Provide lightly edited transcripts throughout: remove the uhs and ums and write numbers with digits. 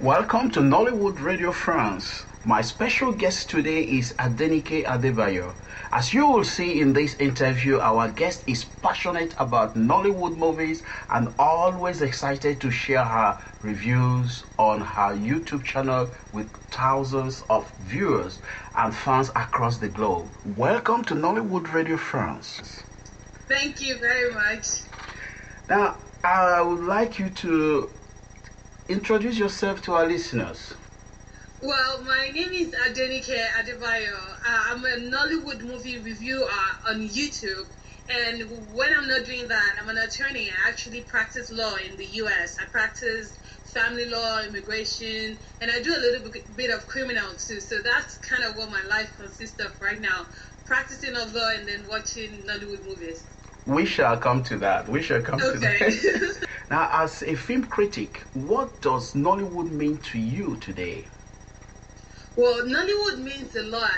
Welcome to Nollywood Radio France. My special guest today is Adenike Adebayo. As you will see in this interview, our guest is passionate about Nollywood movies and always excited to share her reviews on her YouTube channel with thousands of viewers and fans across the globe. Welcome to Nollywood Radio France. Thank you very much. Now, I would like you to introduce yourself to our listeners. Well, my name is Adenike Adebayo. I'm a Nollywood movie reviewer on YouTube. And when I'm not doing that, I'm an attorney. I actually practice law in the US. I practice family law, immigration, and I do a little bit of criminal too. So that's kind of what my life consists of right now. Practicing of law and then watching Nollywood movies. We shall come to that. To that. Now, as a film critic, what does Nollywood mean to you today? Well, Nollywood means a lot.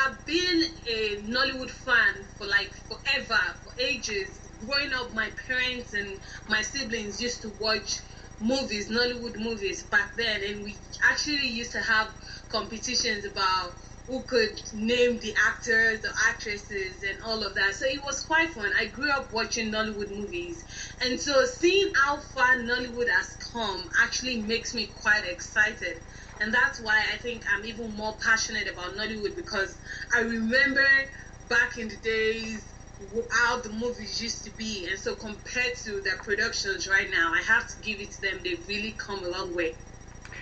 I've been a Nollywood fan for forever, for ages. Growing up, my parents and my siblings used to watch movies, Nollywood movies back then, and we actually used to have competitions about who could name the actors, the actresses, and all of that. So it was quite fun. I grew up watching Nollywood movies. And so seeing how far Nollywood has come actually makes me quite excited. And that's why I think I'm even more passionate about Nollywood, because I remember back in the days how the movies used to be. And so compared to their productions right now, I have to give it to them. They've really come a long way.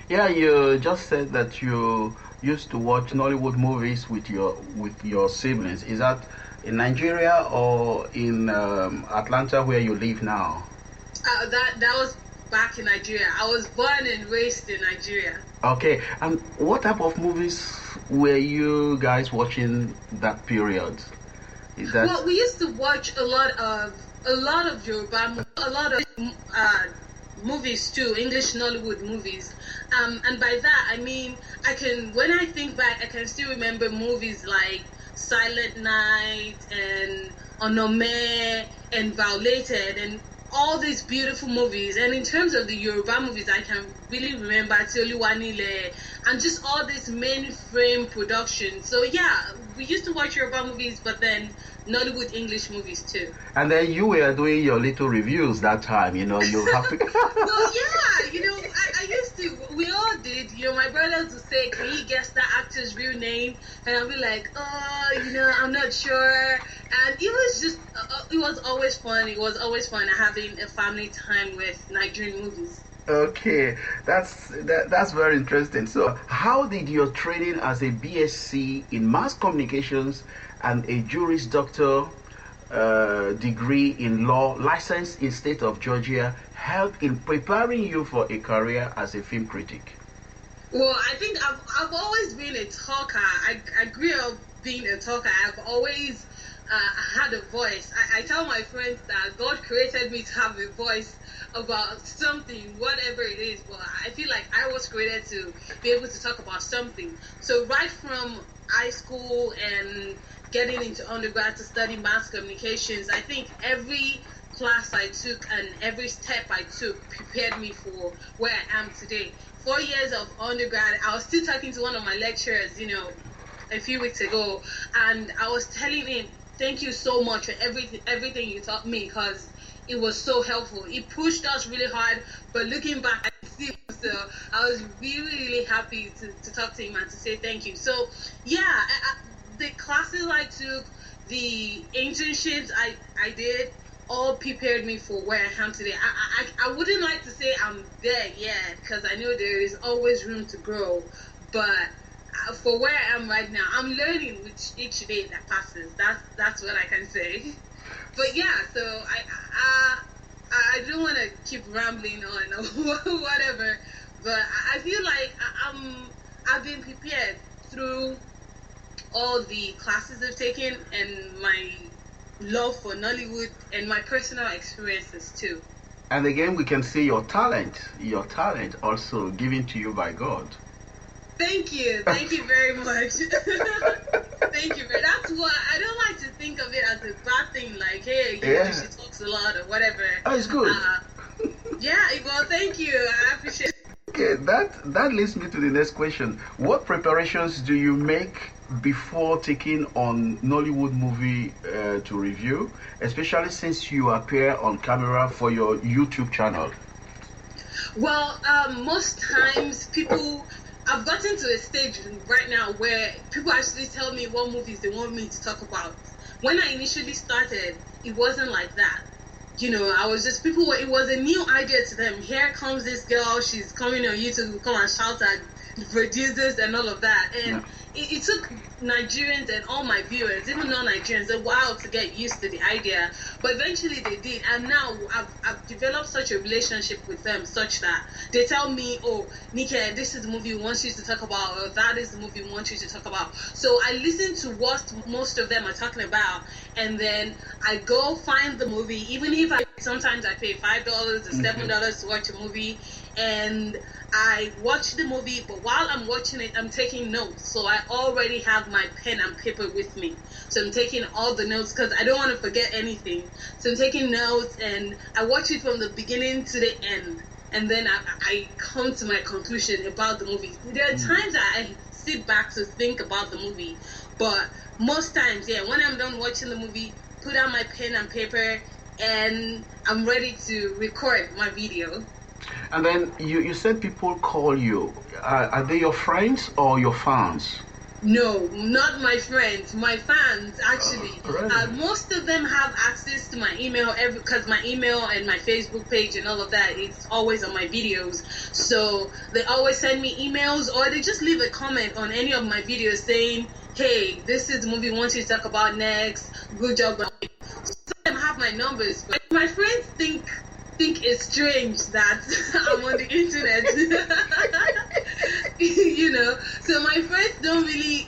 Yeah, you just said that you used to watch Nollywood movies with your siblings. Is that in Nigeria or in Atlanta, where you live now? That was back in Nigeria. I was born and raised in Nigeria. Okay, and what type of movies were you guys watching that period? Well, we used to watch a lot of Yoruba, a lot of movies too, English Nollywood movies. And by that I mean when I think back, I can still remember movies like Silent Night and Onome and Violated and all these beautiful movies. And in terms of the Yoruba movies, I can really remember Tioluwanile and just all these mainframe productions. So yeah, we used to watch Yoruba movies, but then Nollywood English movies too. And then you were doing your little reviews that time, you have to... Well, yeah, I used to, we all did, my brothers would say, can you guess that actor's real name? And I'll be like, I'm not sure. And it was just, it was always fun. It was always fun having a family time with Nigerian movies. Okay, that's very interesting. So, how did your training as a BSc in mass communications and a Juris Doctor degree in law, licensed in state of Georgia, help in preparing you for a career as a film critic? Well, I think I've always been a talker. I grew up being a talker. I've always had a voice. I tell my friends that God created me to have a voice about something, whatever it is, but I feel like I was created to be able to talk about something. So right from high school and getting into undergrad to study mass communications, I think every class I took and every step I took prepared me for where I am today. 4 years of undergrad, I was still talking to one of my lecturers, a few weeks ago, and I was telling him, thank you so much for everything you taught me, because it was so helpful. It pushed us really hard, but looking back, I see. So I was really, really happy to talk to him and to say thank you. So yeah, the classes I took, the internships I did, all prepared me for where I am today. I wouldn't like to say I'm there yet, because I know there is always room to grow, but for where I am right now, I'm learning with each day that passes. That's what I can say. But yeah, so I don't want to keep rambling on or whatever, but I feel like I've been prepared through all the classes I've taken and my love for Nollywood and my personal experiences too. And again, we can see your talent also given to you by God. Thank you very much. Thank you. That's what I don't like to think of it as a bad thing. Like, hey, she talks a lot or whatever. Oh, it's good. Yeah. Well, thank you. I appreciate it. Okay, that leads me to the next question. What preparations do you make before taking on Nollywood movie to review, especially since you appear on camera for your YouTube channel? Well, most times I've gotten to a stage right now where people actually tell me what movies they want me to talk about. When I initially started, it wasn't like that. I was just, it was a new idea to them. Here comes this girl, she's coming on YouTube to come and shout at producers and all of that. And it took Nigerians and all my viewers, even non-Nigerians, a while to get used to the idea. But eventually they did. And now I've developed such a relationship with them such that they tell me, oh, Nike, this is the movie we want you to talk about, or that is the movie we want you to talk about. So I listen to what most of them are talking about, and then I go find the movie, even if sometimes I pay $5 or $7 to watch a movie, and I watch the movie, but while I'm watching it, I'm taking notes. So I already have my pen and paper with me. So I'm taking all the notes because I don't want to forget anything. So I'm taking notes and I watch it from the beginning to the end. And then I come to my conclusion about the movie. There are times that I sit back to think about the movie, but most times, when I'm done watching the movie, put out my pen and paper, and I'm ready to record my video. And then you said people call you. Are they your friends or your fans? No, not my friends. My fans, actually. Right. Most of them have access to my email because my email and my Facebook page and all of that, it's always on my videos. So they always send me emails, or they just leave a comment on any of my videos saying, hey, this is the movie we want you to talk about next. Good job. Some of them have my numbers. But my friends think it's strange that I'm on the internet. So my friends don't really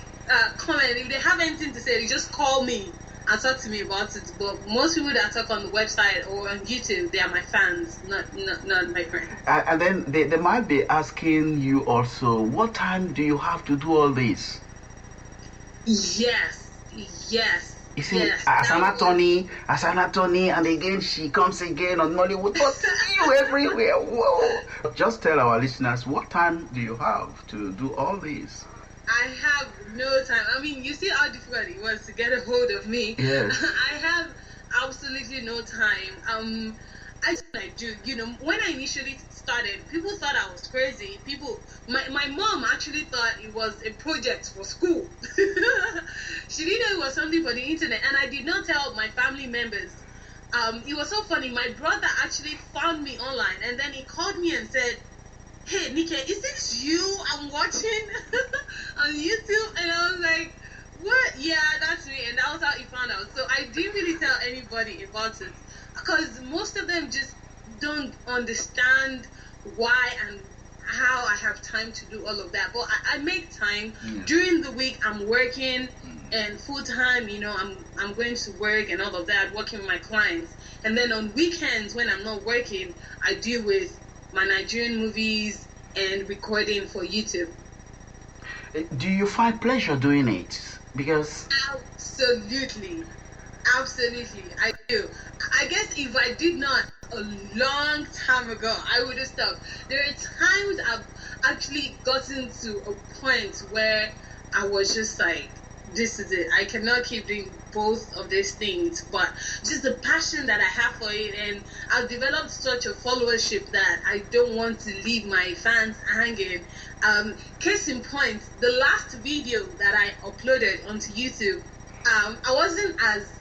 comment. If they have anything to say, they just call me and talk to me about it. But most people that talk on the website or on YouTube, they are my fans, not my friends. And then they might be asking you also, what time do you have to do all this? Yes. You see, as an attorney, and again she comes again on Nollywood, but you everywhere. Whoa! Just tell our listeners, what time do you have to do all this? I have no time. I mean, you see how difficult it was to get a hold of me. Yes. I have absolutely no time. I do. When I initially started, people thought I was crazy. My mom actually thought it was a project for school. She didn't know it was something for the internet, and I did not tell my family members. It was so funny. My brother actually found me online, and then he called me and said, hey, Nike, is this you I'm watching on YouTube? And I was like, what? Yeah, that's me. And that was how he found out. So I didn't really tell anybody about it, because most of them just don't understand why and how I have time to do all of that. But I make time. During the week I'm working, and full time, I'm going to work and all of that, working with my clients. And then on weekends when I'm not working, I deal with my Nigerian movies and recording for YouTube. Do you find pleasure doing it? Because Absolutely, I do. I guess if I did not a long time ago, I would have stopped. There are times I've actually gotten to a point where I was just like, this is it. I cannot keep doing both of these things, but just the passion that I have for it, and I've developed such a followership that I don't want to leave my fans hanging. Case in point, the last video that I uploaded onto YouTube, I wasn't as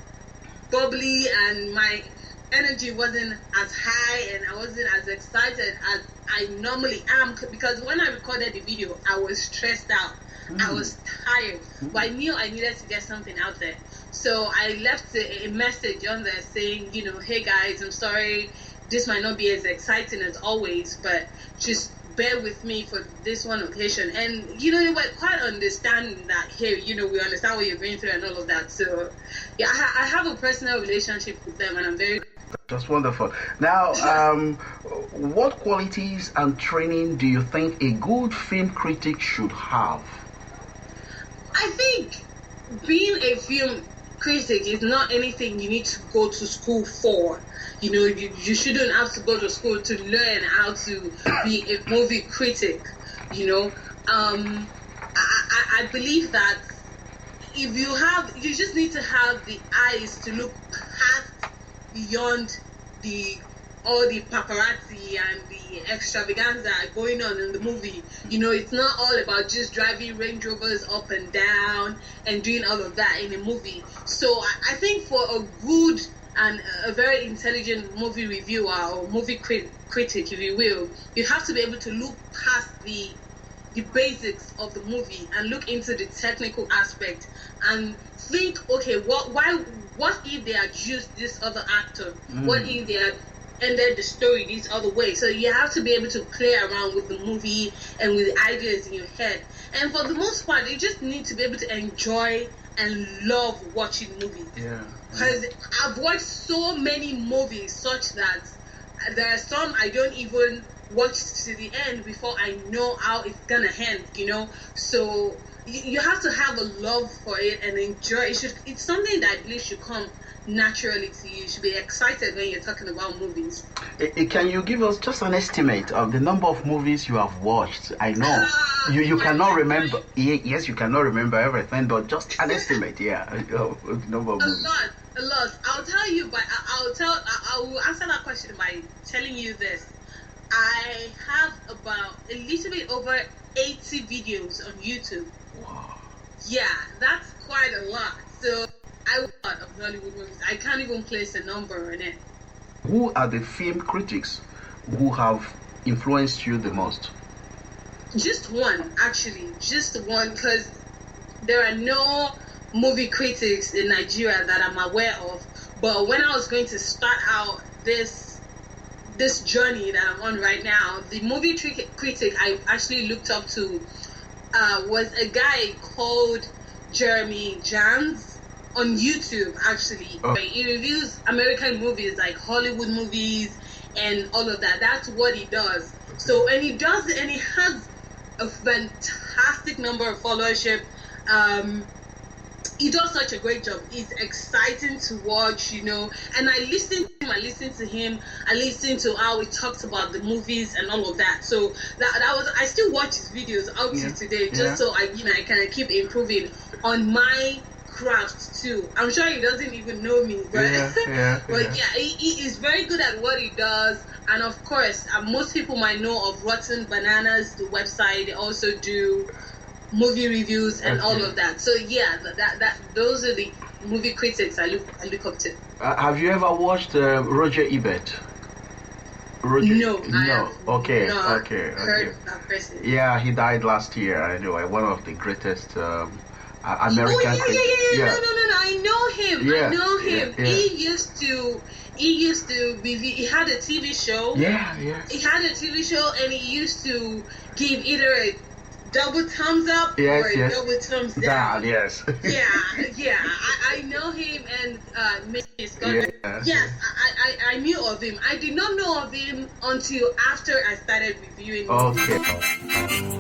bubbly and my energy wasn't as high and I wasn't as excited as I normally am, because when I recorded the video, I was stressed out. I was tired, but I knew I needed to get something out there. So I left a message on there saying, hey guys, I'm sorry, this might not be as exciting as always, but just bear with me for this one occasion. And they were quite understanding that, hey, we understand what you're going through and all of that. So yeah, I have a personal relationship with them, and I'm very... That's wonderful. Now, what qualities and training do you think a good film critic should have? I think being a film critic is not anything you need to go to school for. You know, you shouldn't have to go to school to learn how to be a movie critic. You know, I believe that if you just need to have the eyes to look past beyond all the paparazzi and the extravaganza going on in the movie. You know, it's not all about just driving Range Rovers up and down and doing all of that in a movie. So I think for a good and a very intelligent movie reviewer or movie critic, if you will, you have to be able to look past the basics of the movie and look into the technical aspect and think, okay, what if they had used this other actor? What if they had ended the story this other way? So you have to be able to play around with the movie and with the ideas in your head. And for the most part, you just need to be able to enjoy and love watching movies. Yeah. Because I've watched so many movies such that there are some I don't even watch to the end before I know how it's gonna end, you know. So you have to have a love for it and enjoy it. It's something that at least should come naturally to you. You should be excited when you're talking about movies. Can you give us just an estimate of the number of movies you have watched? I know you cannot remember. Yes, you cannot remember everything, but just an estimate. Yeah, number of movies. A lot. I'll tell you, but I will answer that question by telling you this. I have about a little bit over 80 videos on YouTube. Wow. Yeah, that's quite a lot. So I watch a lot of Hollywood movies. I can't even place a number on it. Who are the film critics who have influenced you the most? Just one, actually. Just one, because there are no movie critics in Nigeria that I'm aware of. But when I was going to start out this journey that I'm on right now, the movie critic I actually looked up to was a guy called Jeremy Jans on YouTube, actually. Oh. He reviews American movies, like Hollywood movies and all of that. That's what he does. So, and he does it, and he has a fantastic number of followership. He does such a great job. It's exciting to watch, you know. And I listen to him. I listen to how he talks about the movies and all of that. So that was, I still watch his videos up to today, just so I can keep improving on my craft too. I'm sure he doesn't even know me, but but he is very good at what he does. And of course, most people might know of Rotten Bananas, the website. They also do movie reviews and all of that. So yeah, that those are the movie critics I look up to. Have you ever watched Roger Ebert? No. Okay. Heard that person. Yeah, he died last year. Anyway, one of the greatest American. No. I know him. Yeah. I know him. Yeah. He used to be. He had a TV show. Yeah. He had a TV show, and he used to give either a double thumbs up or a double thumbs down. Yes. Yeah. I know him, and yes, I knew of him. I did not know of him until after I started reviewing movies. Okay.